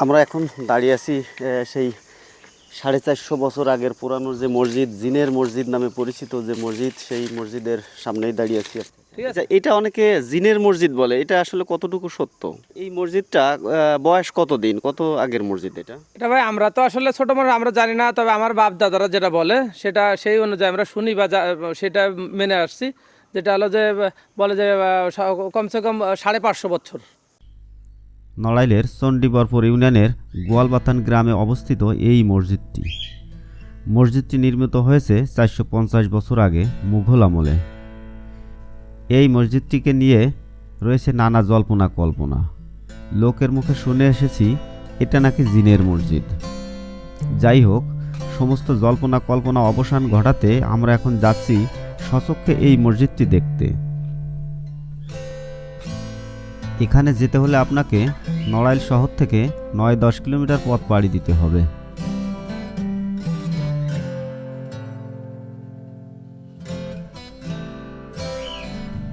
আমরা এখন দাঁড়িয়ে আছি সেই 450 বছর আগের পুরানো যে মসজিদ, জিনের মসজিদ নামে পরিচিত যে মসজিদ, সেই মসজিদের সামনেই দাঁড়িয়ে আছি। ঠিক আছে, এটা অনেকে জিনের মসজিদ বলে, এটা আসলে কতটুকু সত্য? এই মসজিদটা বয়স কতদিন, কত আগের মসজিদ এটা? এটা ভাই আমরা তো আসলে ছোট মানুষ, আমরা জানি না, তবে আমার বাপ দাদারা যেটা বলে সেটা সেই অনুযায়ী আমরা শুনি বা সেটা মেনে আসছি। যেটা হলো যে বলে যে কমসে কম 550 বছর। নড়াইলের চণ্ডীবরপুর ইউনিয়নের গোয়ালবাথান গ্রামে অবস্থিত এই মসজিদটি। মসজিদটি নির্মিত হয়েছে 450 বছর আগে মুঘল আমলে। এই মসজিদটিকে নিয়ে রয়েছে নানা জল্পনা কল্পনা। লোকের মুখে শুনে এসেছি এটা নাকি জিনের মসজিদ। যাই হোক, সমস্ত জল্পনা কল্পনা অবসান ঘটাতে আমরা এখন যাচ্ছি স্বচক্ষে এই মসজিদটি দেখতে। এখানে যেতে হলে আপনাকে নড়াইল শহর থেকে 9-10 কিলোমিটার পথ পাড়ি দিতে হবে।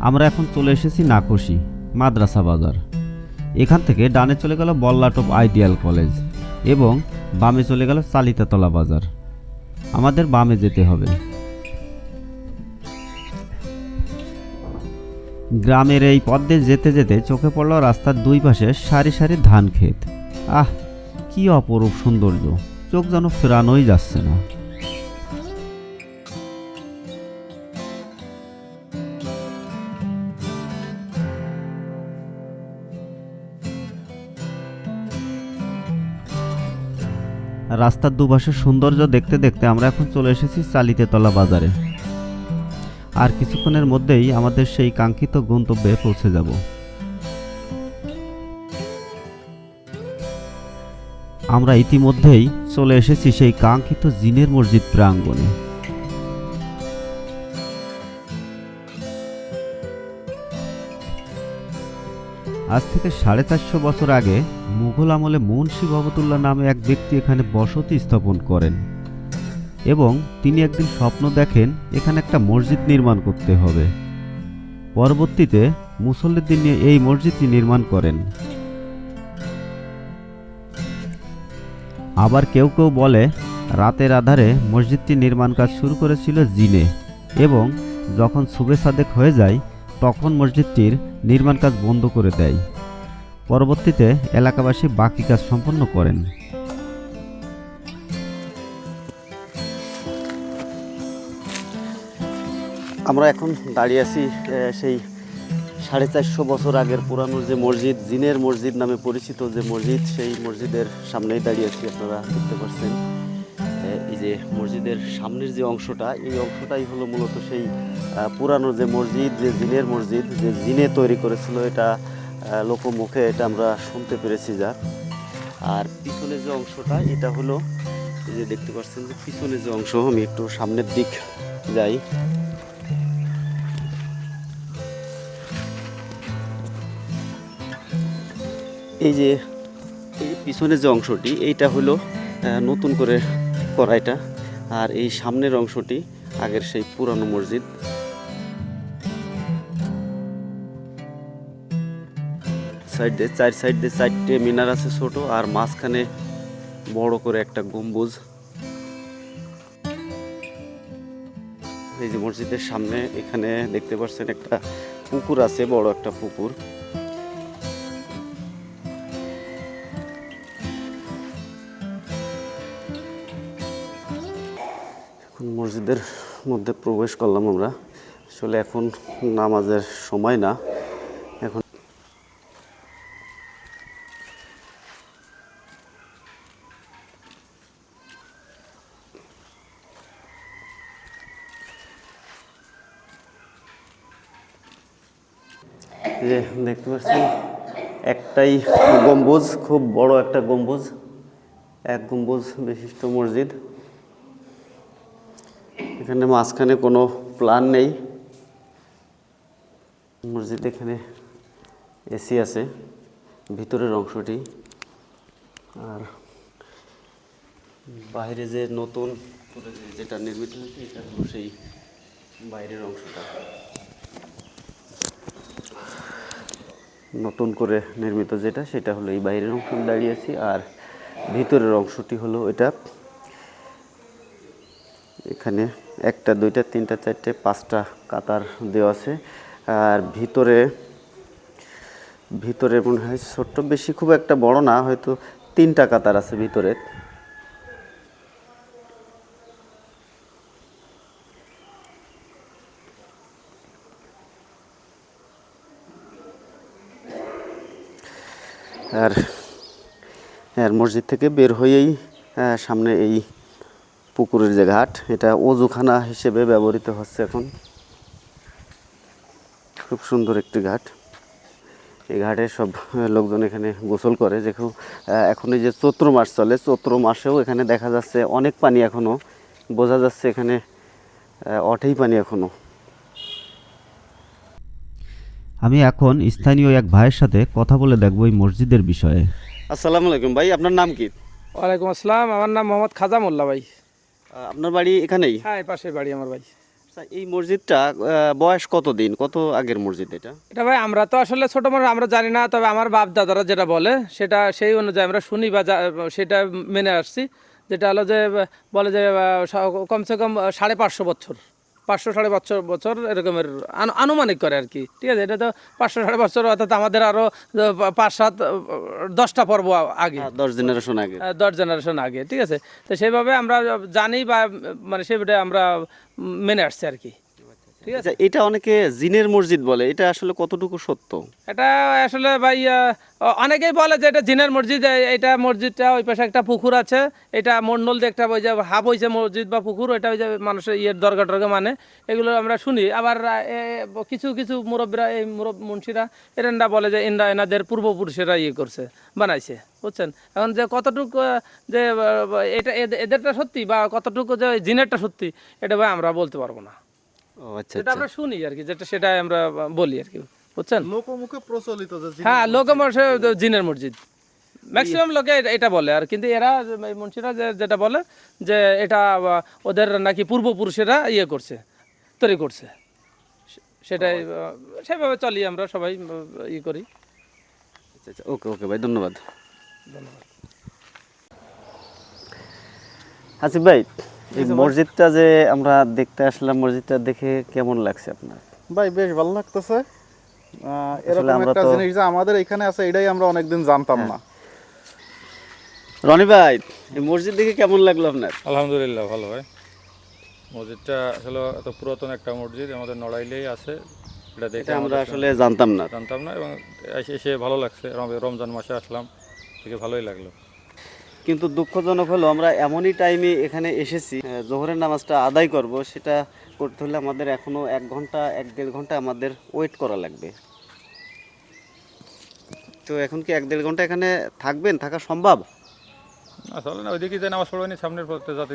আমরা এখন চলে এসেছি নাকশি মাদ্রাসা বাজার। এখান থেকে ডানে চলে গেল বল্লাটপ আইডিয়াল কলেজ এবং বামে চলে গেল চালিতাতলা বাজার। আমাদের বামে যেতে হবে। গ্রামের এই পথ দিয়ে যেতে যেতে চোখে পড়ল রাস্তার দুই পাশে সারি সারি ধান ক্ষেত। আহ, কি অপরূপ সৌন্দর্য, চোখ যেন ফেরানোই যাচ্ছে না। রাস্তার দুপাশের সৌন্দর্য দেখতে দেখতে আমরা এখন চলে এসেছি চালিতেতলা বাজারে। আর কিছুক্ষণের মধ্যেই আমাদের সেই কাঙ্ক্ষিত গন্তব্যে পৌঁছে যাব। আমরা ইতিমধ্যেই চলে এসেছি সেই কাঙ্ক্ষিত জিনের মসজিদ প্রাঙ্গণে। আজ থেকে 450 বছর আগে মুঘল আমলে মুন্সি ভবতুল্লাহ নামে এক ব্যক্তি এখানে বসতি স্থাপন করেন এবং তিনি একদিন স্বপ্ন দেখেন এখানে একটা মসজিদ নির্মাণ করতে হবে। পরবর্তীতে মুসল্লিদের নিয়ে এই মসজিদটি নির্মাণ করেন। আবার কেউ কেউ বলে রাতের আধারে মসজিদটি নির্মাণ কাজ শুরু করেছিল জিনে এবং যখন সুবে সাদেক হয়ে যায় তখন মসজিদটির নির্মাণ কাজ বন্ধ করে দেয়। পরবর্তীতে এলাকাবাসী বাকি কাজ সম্পন্ন করেন। আমরা এখন দাঁড়িয়ে আছি সেই 450 বছর আগের পুরানো যে মসজিদ, জিনের মসজিদ নামে পরিচিত যে মসজিদ, সেই মসজিদের সামনেই দাঁড়িয়ে আছি। আপনারা দেখতে পাচ্ছেন এই যে মসজিদের সামনের যে অংশটা, এই অংশটাই হলো মূলত সেই পুরানো যে মসজিদ, যে জিনের মসজিদ, যে জিনে তৈরি করেছিল, এটা লোকমুখে এটা আমরা শুনতে পেরেছি যা। আর পিছনে যে অংশটা, এটা হলো এই যে দেখতে পাচ্ছেন যে পিছনে যে অংশ, আমি একটু সামনের দিক যাই। এই যে এই পিছনে যে অংশটি, এইটা হলো নতুন করে করা এটা, আর এই সামনের অংশটি আগের সেই পুরানো মসজিদ। চার সাইড দিয়ে 4টে মিনার আছে ছোট, আর মাঝখানে বড় করে একটা গম্বুজ। এই যে মসজিদের সামনে এখানে দেখতে পাচ্ছেন একটা পুকুর আছে, বড় একটা পুকুর। মসজিদের মধ্যে প্রবেশ করলাম আমরা। আসলে এখন নামাজের সময় না, এখন যে দেখতে পাচ্ছেন একটাই গম্বুজ, খুব বড় একটা গম্বুজ, এক গম্বুজ বিশিষ্ট মসজিদ। এখানে মাঝখানে কোনো প্ল্যান নেই। মসজিদ এখানে এসি আছে ভিতরের অংশটি, আর বাইরে যে নতুন করে যেটা নির্মিত হয়েছে এটা হলো সেই বাইরের অংশটা। নতুন করে নির্মিত যেটা, সেটা হলো এই বাইরের অংশ দাঁড়িয়ে আছি। আর ভিতরের অংশটি হলো এটা। এখানে 1টা 2টা 3টা 4টে 5টা কাতার দেওয়া আছে। আর ভিতরে ভিতরে মনে হয় ছোট্ট, বেশি খুব একটা বড় না, হয়তো 3টা কাতার আছে ভিতরে। আর আর মসজিদ থেকে বের হয়েই সামনে এই পুকুরের যে ঘাট, এটা ওজুখানা হিসেবে ব্যবহৃত হচ্ছে এখন। খুব সুন্দর একটি ঘাট। এই ঘাটে সব লোকজন এখানে গোসল করে। যেহেতু এখন এই যে চৈত্র মাস চলে, চৈত্র মাসেও এখানে দেখা যাচ্ছে অনেক পানি, এখনও বোঝা যাচ্ছে এখানে অটেই পানি এখনও। আমি এখন স্থানীয় এক ভাইয়ের সাথে কথা বলে দেখব এই মসজিদের বিষয়ে। আসসালামু আলাইকুম ভাই, আপনার নাম কি? ওয়ালাইকুম আসসালাম, আমার নাম মোহাম্মদ খাজা মোল্লা ভাই। আপনার বাড়ি এখানেই? হ্যাঁ, এই পাশের বাড়ি আমার ভাই। আচ্ছা, এই মসজিদটা বয়স কতদিন, কত আগের মসজিদ এটা? এটা ভাই আমরা তো আসলে ছোট মানুষ, আমরা জানি না, তবে আমার বাপ দাদারা যেটা বলে সেটা সেই অনুযায়ী আমরা শুনি বা সেটা মেনে আসছি। যেটা হলো যে বলে যে কমসে কম 550 বছর, 500-550 এরকমের আনুমানিক করে আর কি। ঠিক আছে, এটা তো 500-550 অর্থাৎ আমাদের আরও 5-7-10টা পর্ব আগে, 10 জেনারেশন আগে। 10 জেনারেশন আগে। ঠিক আছে, তো সেইভাবে আমরা জানি বা মানে সেটা আমরা মেনে আসছি আর কি। ঠিক আছে, আচ্ছা, এটা অনেকে জিনের মসজিদ বলে, এটা আসলে কতটুকু সত্য? এটা আসলে ভাই অনেকেই বলে যে এটা জিনের মসজিদ। এটা মসজিদটা ওই পাশে একটা পুকুর আছে, এটা মন্ডল দিয়ে একটা ওই যে হাফ হয়েছে মসজিদ বা পুকুর, ওইটা ওই যে মানুষের দরগা টরগা মানে, এগুলো আমরা শুনি। আবার কিছু কিছু মুরব্বীরা, এই মুন্সিরা এরা বলে যে এনাদের পূর্বপুরুষেরা করছে, বানাইছে, বুঝছেন। এখন যে কতটুকু যে এটা এদেরটা সত্যি বা কতটুকু যে জিনেরটা সত্যি, এটা ভাই আমরা বলতে পারবো না। ও আচ্ছা এটা আচ্ছা। আমরা শুনি আর কি, যেটা সেটাই আমরা বলি আর কি, বুঝছেন। লোকমুখে প্রচলিত যে হ্যাঁ, লোকমুখে জিনের মসজিদ ম্যাক্সিমাম লোকে এটা বলে। আর কিন্তু এরা এই মুন্সিরা যেটা বলে যে এটা ওদের নাকি পূর্বপুরুষেরা করছে, তৈরি করছে, সেটাই সেভাবে চলি আমরা সবাই করি। আচ্ছা আচ্ছা, ওকে ওকে ভাই, ধন্যবাদ। আসিফ ভাই, এই মসজিদটা যে আমরা দেখতে আসলাম, মসজিদটা দেখে কেমন লাগছে আপনার? ভাই বেশ ভালো লাগতেছে। এরকম আমরা একটা তো- জিনিস যে আমাদের এখানে আছে, এটাই আমরা অনেকদিন জানতাম না। রনি ভাই, এই মসজিদ দেখে কেমন লাগলো আপনার? আলহামদুলিল্লাহ, ভালো ভাই। মসজিদটা আসলে এত পুরাতন একটা মসজিদ, আমাদের নড়াইলেই আছে। এটা দেখে এটা আমরা আমাদের আসলে জানতাম না। জানতাম না, এবং এসে ভালো লাগছে। রমজান মাসে আসলাম, দেখে ভালোই লাগলো। কিন্তু দুঃখজনক হলো, আমরা এমনই টাইমে এখানে এসেছি, জোহরের নামাজটা আদায় করব, সেটা করতে হলে আমাদের এখনো 1 ঘন্টা 1-1.5 ঘন্টা আমাদের ওয়েট করা লাগবে। তো এখন কি 1-1.5 ঘন্টা এখানে থাকবেন, থাকা সম্ভব? আসলে না, ওইদিকে যে নামাজ পড়বেনি, সামনের পথে যাতে